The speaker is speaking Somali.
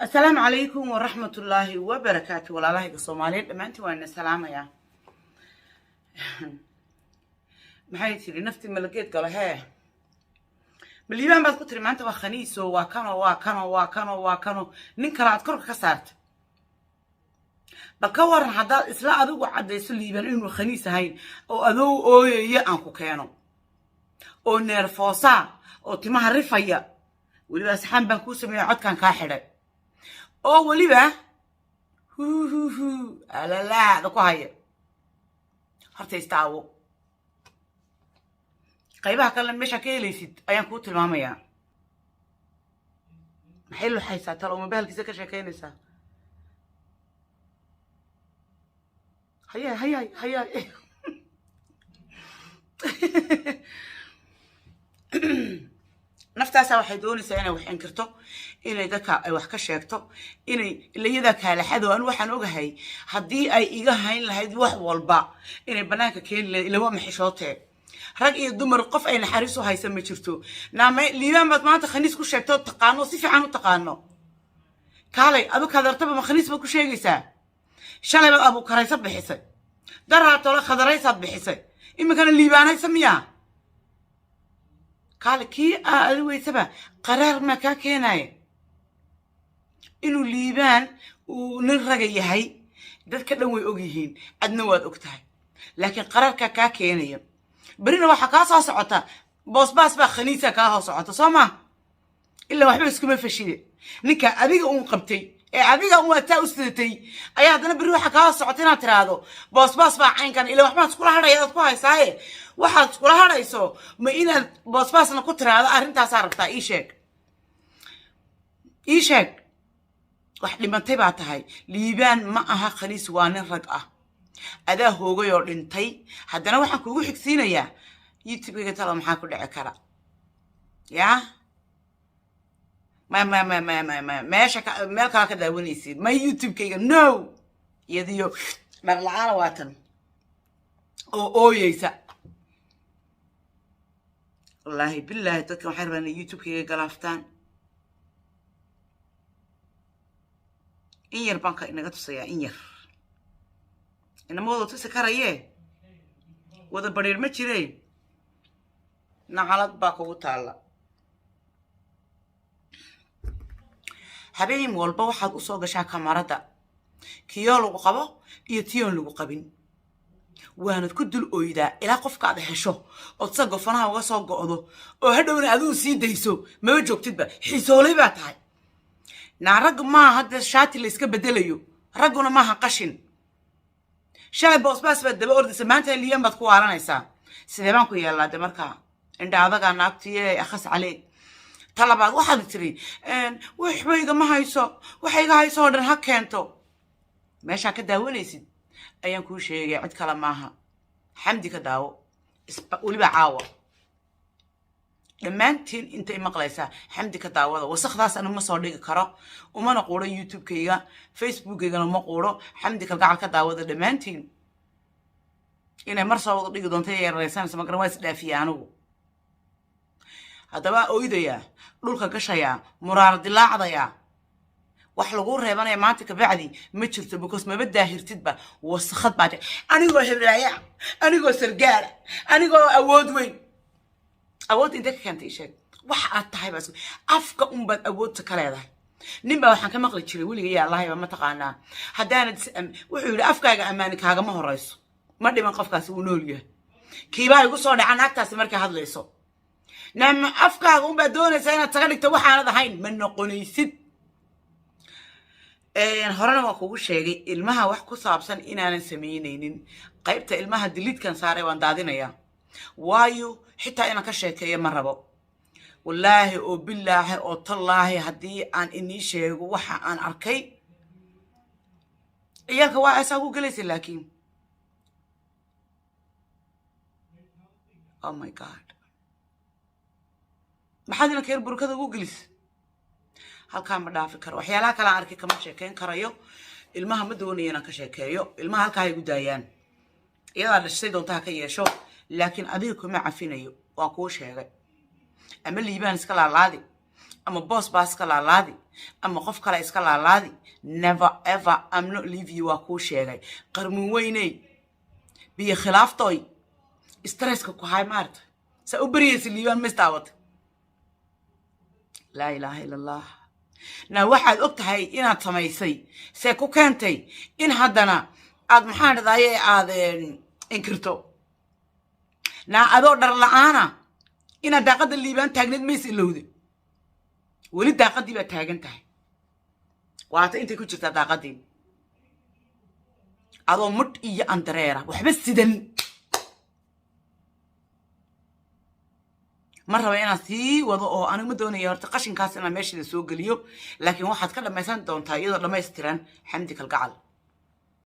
السلام عليكم ورحمة الله وبركاته. ولا الله الصوماليين لما أنت وين السلام يا محيتي لنفتي ملقيت قال هي بالليبان بس قلت ما أنت وخنيس وكانوا نكرات كرك كسرت بكور هذا إسلا أذو عد يسلي بنين خنيس هاي أو أذو أو يأنكو كانوا أو نرفوسا أو تمه رفيا ولي بس حن بنكوس من عد كان كاحرة أو ولي بقى هو لا ده كهية هرتي استعو قيبها كلام مش أكيد يسد أيام كوت الماما يا محلو حيسا ترى وما بالك زكا شكاينسا هيا نفتاسا waxay doonaysaa inay wax inkirto inay dadka ay wax ka sheegto inay ilayada kala xado aan waxaan ogahay hadii ay iga hayn lahayd wax walba inay banaanka keen ilawa maxishootay rag iyo dumar qof ay naxariiso haysan ma jirto naamay liibaan baad maanta khaniis ku sheegto taqaano si fiican u taqaano kaalay adu ka dartaba ma khaniis ba ku sheegaysaa shalay baad abu karaysa bixisay daraato la khadaraysa bixisay imikana liibaanay samiyaa قال كي أدوي سبا قرار ما كاكيناي إنه ليبان ونرجع هاي ده كلام ويوجهين أدنواد أكتاي لكن قرار كاكيناي برينا وحكاسة صعطة باس بخنيسة كاها صعطة سما إلا واحد بس كم فشيء نكا أبيك قبتي أبيك تأستي أي هذا برينا حكاسة صعطينا ترادو باس بعين كان إلا واحد تقول هذا يا تقول هاي صحيح waxaad kula hadayso ma inaad boosbaasna ku tiraado arintaas aragtaa ii sheeg wax dhimantay baa tahay liibaan ma aha khaliis waa nin rag ah adaa hoogay oo dhintay haddana waxaan kugu xigsiinayaa youtube-ga talo maxaa ku dhici kara yaa meesha meel kale ka daawanaysid ma youtube-kayga no iyadiyo dhar la-aan waatan oo ooyeysa والله بالله تذكر حرب أن يوتيوب كي قلافتان إنير بانكا إنك تصيا إنير إن موضوع تسكر إيه وذا برير متشري نعلت باكو تعالى حبيبي مولبا واحد أصوغ شاكا مردا كيالو قبا يتيون لو قبين waanad ku dul ooydaa ilaa qofka aad hesho oo tsago fanaha uga soo go'do oo hadhowna aduu sii dayso ma joogtidba xiisoolay baa tahay naarag ma hadda shaati la iska bedelayo raguna ma ha qashin shalay boosbaas baad daba ordaysa maanta liyan baad ku waalanaysaa sidee baan ku yeelaa markaa indha adaga naagtiye akhas calee talabaad waxaad tiri waxba igama hayso waxa iga hayso oo dhan ha keento meesha ka daawanaysid ayaan ku sheegay cid kala maaha xamdi ka daawo waliba caawa dhammaantiin intay maqlaysaa xamdi ka daawada wasakdaas anu ma soo dhigi karo umana quuro youtube-kayga facebook-kaygana ma quuro xamdi kalgacal ka daawada dhammaantiin inay mar soo wada dhigi doonta yaraysanaysa magaran waa isdhaafiya anigu haddaba oydayaa dhulka gashayaa muraar dilaacdayaa wax lagu reebanaya maanta ka bacdi ma jirto because ma badaahirtidba wasakhad baad anigoo hebraaya anigoo sargaala anigoo awood weyn awood inta ka kantay sheeg wax aad tahay bas afka baad awood ka leedahay ninba waxaan ka maqli jiray wiliga yaa allah ma taqaanaa hadaanad wuxuu yiri afkaaga amaani kaaga ma horeyso ma dhiman qofkaasi uu nool yahay kiibaa igu soo dhacan agtaas markay hadlayso nama afkaaga baad doonaysaa inaad taga dhigto waxaanad ahayn ma noqonaysid horena waan kugu sheegay ilmaha wax ku saabsan inaanan sameynaynin qaybta ilmaha diliidkan saaray waan daadinayaa waayo xitaa inaan ka sheekeeyo ma rabo wallaahi oo billaahi oo tallaahi haddii aan inii sheego waxa aan arkay ciyaalka waa asaa ku gelaysa laakiin oh my god maxaad inanka yar burkada ugu gelisa halkaan ma dhaafi karo waxyaalaha kale aan arkay kama sheekeyn karayo ilmaha ma doonayo inaan ka sheekeeyo ilmaha halkaa ay gudaayaan iyadaa dhashay doontaa ka yeesho laakiin adiga kuma cafinayo waan kuu sheegay ama liibaan iska laalaadi أما boss باس كلا لادي أما قف كلا إس كلا لادي never ever I'm not leave you أكو شيء قرمو ويني بيه خلاف توي استرس كو هاي مارت سأبريس اللي يوم مستعوت لا إله إلا الله نا واحد أبتهي إنا تميسي سيكو كانتي إن هدنا عاد محان ذاي عاد إنكرتو نا أدور در لعانا إنا داقد اللي بان تاقند ميس اللودي ولي داقد دي بتاقن تاي واتا انت كنت داقد دي أدو مد إيا أنتريرا وحبس سيدن مرة وأنا سي وضع أنا مدوني يرتقش إن كاسنا ماشي لسوق اليوم لكن واحد كلام ما يسند دون تايد لما يسترن حمدك القعل